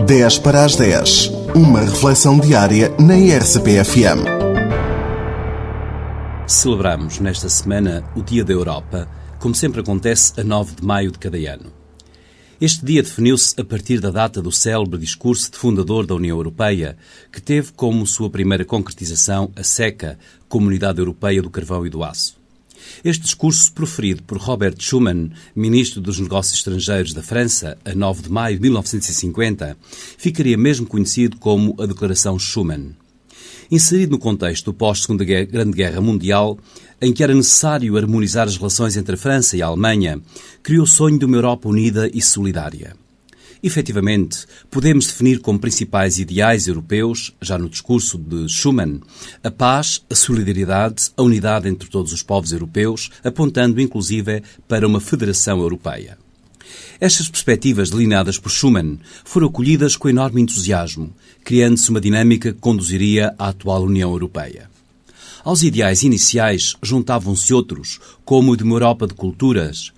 10 para as 10. Uma reflexão diária na RCP-FM. Celebramos nesta semana o Dia da Europa, como sempre acontece a 9 de maio de cada ano. Este dia definiu-se a partir da data do célebre discurso de fundador da União Europeia, que teve como sua primeira concretização a CECA, Comunidade Europeia do Carvão e do Aço. Este discurso, proferido por Robert Schuman, Ministro dos Negócios Estrangeiros da França, a 9 de maio de 1950, ficaria mesmo conhecido como a Declaração Schuman. Inserido no contexto do pós-Segunda Grande Guerra Mundial, em que era necessário harmonizar as relações entre a França e a Alemanha, criou o sonho de uma Europa unida e solidária. Efetivamente, podemos definir como principais ideais europeus, já no discurso de Schuman, a paz, a solidariedade, a unidade entre todos os povos europeus, apontando inclusive para uma federação europeia. Estas perspectivas delineadas por Schuman foram acolhidas com enorme entusiasmo, criando-se uma dinâmica que conduziria à atual União Europeia. Aos ideais iniciais juntavam-se outros, como o de uma Europa de culturas,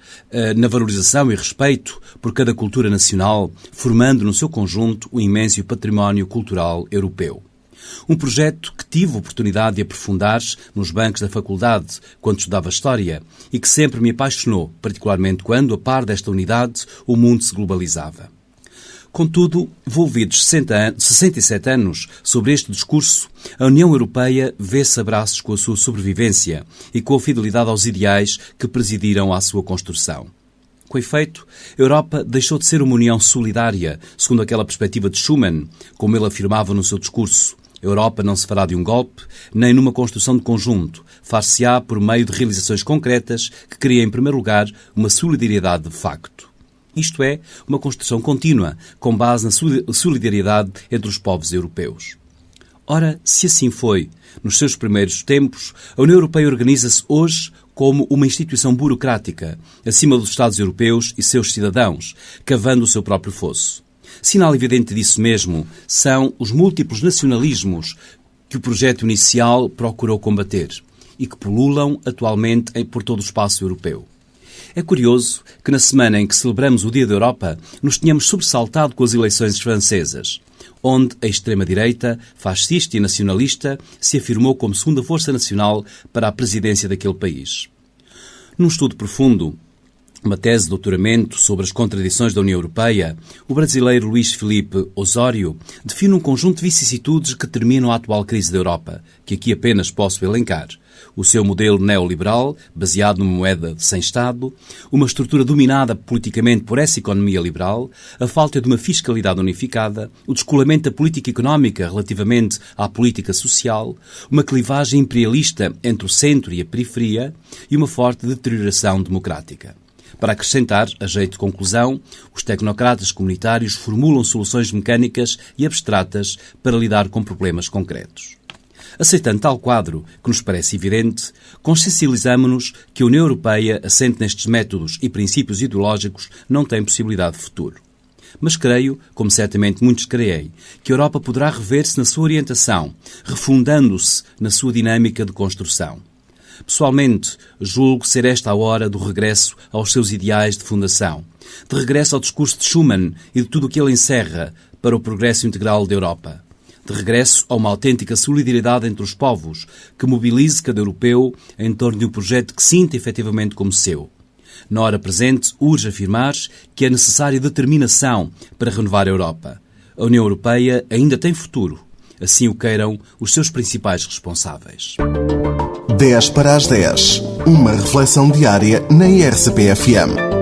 na valorização e respeito por cada cultura nacional, formando no seu conjunto o imenso património cultural europeu. Um projeto que tive a oportunidade de aprofundar nos bancos da faculdade quando estudava História e que sempre me apaixonou, particularmente quando, a par desta unidade, o mundo se globalizava. Contudo, envolvidos 67 anos sobre este discurso, a União Europeia vê-se a braços com a sua sobrevivência e com a fidelidade aos ideais que presidiram à sua construção. Com efeito, a Europa deixou de ser uma união solidária, segundo aquela perspectiva de Schuman, como ele afirmava no seu discurso. A Europa não se fará de um golpe, nem numa construção de conjunto, far-se-á por meio de realizações concretas que criem, em primeiro lugar, uma solidariedade de facto. Isto é, uma construção contínua, com base na solidariedade entre os povos europeus. Ora, se assim foi, nos seus primeiros tempos, a União Europeia organiza-se hoje como uma instituição burocrática, acima dos Estados europeus e seus cidadãos, cavando o seu próprio fosso. Sinal evidente disso mesmo são os múltiplos nacionalismos que o projeto inicial procurou combater e que pululam atualmente por todo o espaço europeu. É curioso que na semana em que celebramos o Dia da Europa nos tenhamos sobressaltado com as eleições francesas, onde a extrema-direita, fascista e nacionalista, se afirmou como segunda força nacional para a presidência daquele país. Num estudo profundo, uma tese de doutoramento sobre as contradições da União Europeia, o brasileiro Luís Filipe Osório define um conjunto de vicissitudes que terminam a atual crise da Europa, que aqui apenas posso elencar. O seu modelo neoliberal, baseado numa moeda sem Estado, uma estrutura dominada politicamente por essa economia liberal, a falta de uma fiscalidade unificada, o descolamento da política económica relativamente à política social, uma clivagem imperialista entre o centro e a periferia e uma forte deterioração democrática. Para acrescentar, a jeito de conclusão, os tecnocratas comunitários formulam soluções mecânicas e abstratas para lidar com problemas concretos. Aceitando tal quadro, que nos parece evidente, consciencializamo-nos que a União Europeia, assente nestes métodos e princípios ideológicos, não tem possibilidade de futuro. Mas creio, como certamente muitos creem, que a Europa poderá rever-se na sua orientação, refundando-se na sua dinâmica de construção. Pessoalmente, julgo ser esta a hora do regresso aos seus ideais de fundação, de regresso ao discurso de Schuman e de tudo o que ele encerra para o progresso integral da Europa, de regresso a uma autêntica solidariedade entre os povos, que mobilize cada europeu em torno de um projeto que sinta efetivamente como seu. Na hora presente, urge afirmar que é necessária determinação para renovar a Europa. A União Europeia ainda tem futuro, assim o queiram os seus principais responsáveis. 10 para as 10. Uma reflexão diária na RCP-FM.